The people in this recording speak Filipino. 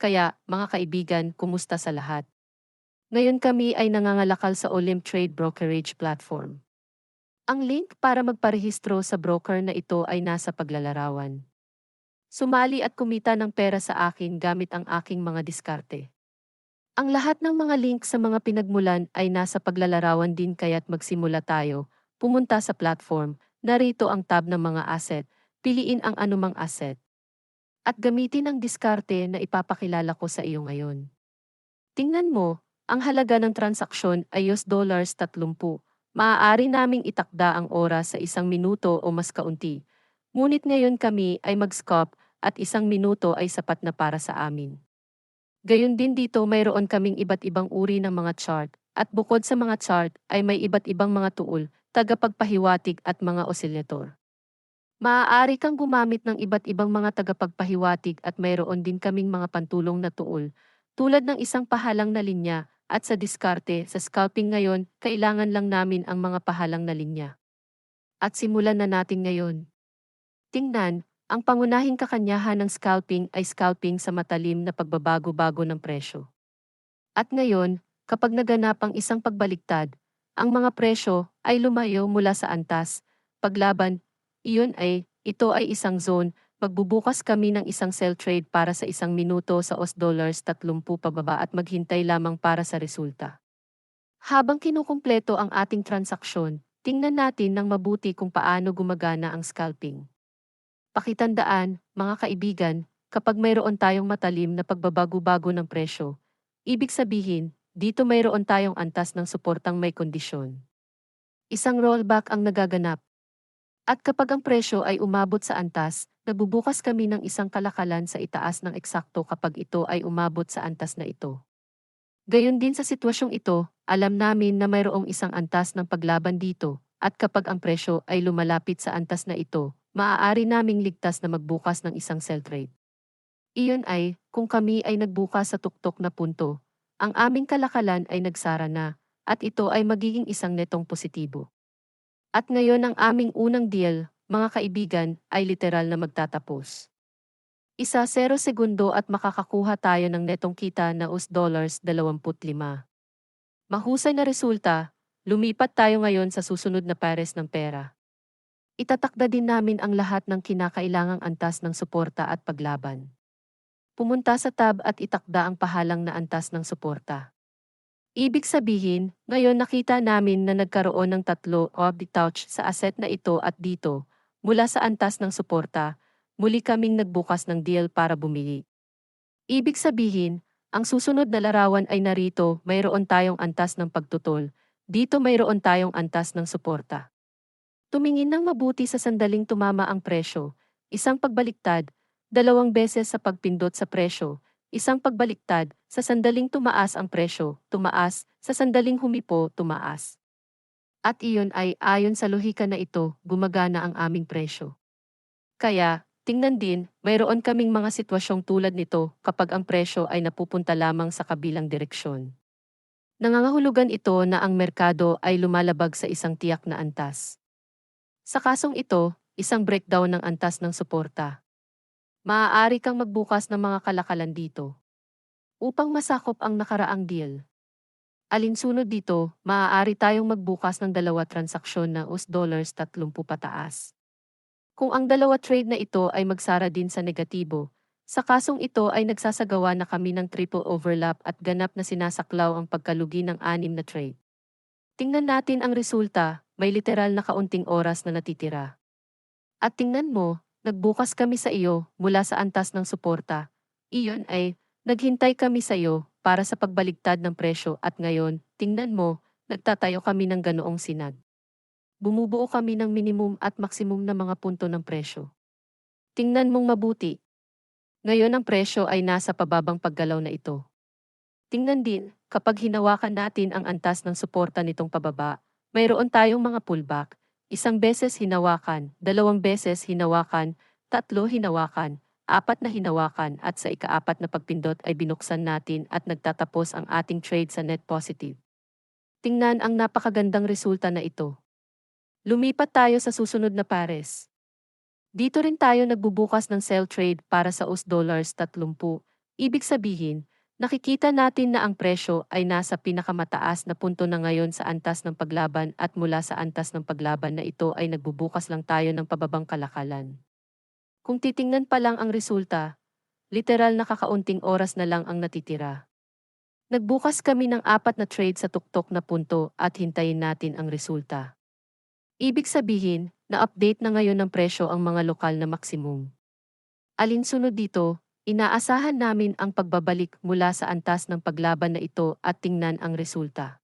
Kaya, mga kaibigan, kumusta sa lahat? Ngayon kami ay nangangalakal sa Olymp Trade Brokerage Platform. Ang link para magparehistro sa broker na ito ay nasa paglalarawan. Sumali at kumita ng pera sa akin gamit ang aking mga diskarte. Ang lahat ng mga link sa mga pinagmulan ay nasa paglalarawan din kaya't magsimula tayo. Pumunta sa platform, narito ang tab ng mga asset, piliin ang anumang asset. At gamitin ang diskarte na ipapakilala ko sa iyo ngayon. Tingnan mo, ang halaga ng transaksyon ay US$30. Maaari naming itakda ang oras sa 1 minuto o mas kaunti. Ngunit ngayon kami ay mag-scalp at 1 minuto ay sapat na para sa amin. Gayon din dito mayroon kaming iba't ibang uri ng mga chart at bukod sa mga chart ay may iba't ibang mga tool, tagapagpahiwatig at mga oscillator. Maaari kang gumamit ng iba't ibang mga tagapagpahiwatig at mayroon din kaming mga pantulong na tool, tulad ng isang pahalang na linya, at sa diskarte sa scalping ngayon, kailangan lang namin ang mga pahalang na linya. At simulan na natin ngayon. Tingnan, ang pangunahing kakanyahan ng scalping ay scalping sa matalim na pagbabago-bago ng presyo. At ngayon, kapag naganap ang isang pagbaliktad, ang mga presyo ay lumayo mula sa antas, paglaban, ito ay isang zone, magbubukas kami ng isang sell trade para sa 1 minuto sa US$30 pababa at maghintay lamang para sa resulta. Habang kinukumpleto ang ating transaksyon, tingnan natin ng mabuti kung paano gumagana ang scalping. Pakitandaan, mga kaibigan, kapag mayroon tayong matalim na pagbabago-bago ng presyo, ibig sabihin, dito mayroon tayong antas ng suportang may kondisyon. Isang rollback ang nagaganap. At kapag ang presyo ay umabot sa antas, nagbubukas kami ng isang kalakalan sa itaas ng eksakto kapag ito ay umabot sa antas na ito. Gayon din sa sitwasyong ito, alam namin na mayroong isang antas ng paglaban dito, at kapag ang presyo ay lumalapit sa antas na ito, maaari naming ligtas na magbukas ng isang sell trade. Iyon ay, kung kami ay nagbukas sa tuktok na punto, ang aming kalakalan ay nagsara na, at ito ay magiging isang netong positibo. At ngayon ang aming unang deal, mga kaibigan, ay literal na magtatapos. 0 segundo at makakakuha tayo ng netong kita na US$25. Mahusay na resulta, lumipat tayo ngayon sa susunod na pares ng pera. Itatakda din namin ang lahat ng kinakailangang antas ng suporta at paglaban. Pumunta sa tab at itakda ang pahalang na antas ng suporta. Ibig sabihin, ngayon nakita namin na nagkaroon ng tatlo of the touch sa asset na ito at dito, mula sa antas ng suporta, muli kaming nagbukas ng deal para bumili. Ibig sabihin, ang susunod na larawan ay narito, mayroon tayong antas ng pagtutol, dito mayroon tayong antas ng suporta. Tumingin ng mabuti sa sandaling tumama ang presyo, isang pagbaliktad, 2 beses sa pagpindot sa presyo, isang pagbaliktad, sa sandaling tumaas ang presyo, tumaas, sa sandaling humipo, tumaas. At iyon ay ayon sa lohika na ito, gumagana ang aming presyo. Kaya, tingnan din, mayroon kaming mga sitwasyong tulad nito kapag ang presyo ay napupunta lamang sa kabilang direksyon. Nangangahulugan ito na ang merkado ay lumalabag sa isang tiyak na antas. Sa kasong ito, isang breakdown ng antas ng suporta. Maaari kang magbukas ng mga kalakalan dito upang masakop ang nakaraang deal. Alinsunod dito, maaari tayong magbukas ng dalawa transaksyon na US$30 pataas. Kung ang dalawa trade na ito ay magsara din sa negatibo, sa kasong ito ay nagsasagawa na kami ng triple overlap at ganap na sinasaklaw ang pagkalugi ng 6 na trade. Tingnan natin ang resulta, may literal na kaunting oras na natitira. At tingnan mo, nagbukas kami sa iyo mula sa antas ng suporta. Iyon ay, naghintay kami sa iyo para sa pagbaligtad ng presyo at ngayon, tingnan mo, nagtatayo kami ng ganoong sinag. Bumubuo kami ng minimum at maksimum na mga punto ng presyo. Tingnan mong mabuti. Ngayon ang presyo ay nasa pababang paggalaw na ito. Tingnan din, kapag hinawakan natin ang antas ng suporta nitong pababa, mayroon tayong mga pullback, 1 beses hinawakan, 2 beses hinawakan, 3 hinawakan, 4 na hinawakan at sa ika-4 na pagpindot ay binuksan natin at nagtatapos ang ating trade sa net positive. Tingnan ang napakagandang resulta na ito. Lumipat tayo sa susunod na pares. Dito rin tayo nagbubukas ng sell trade para sa US$30. Ibig sabihin, nakikita natin na ang presyo ay nasa pinakamataas na punto na ngayon sa antas ng paglaban at mula sa antas ng paglaban na ito ay nagbubukas lang tayo ng pababang kalakalan. Kung titingnan pa lang ang resulta, literal na kakaunting oras na lang ang natitira. Nagbukas kami ng 4 na trade sa tuktok na punto at hintayin natin ang resulta. Ibig sabihin, na-update na ngayon ng presyo ang mga lokal na maksimum. Alinsunod dito, inaasahan namin ang pagbabalik mula sa antas ng paglaban na ito at tingnan ang resulta.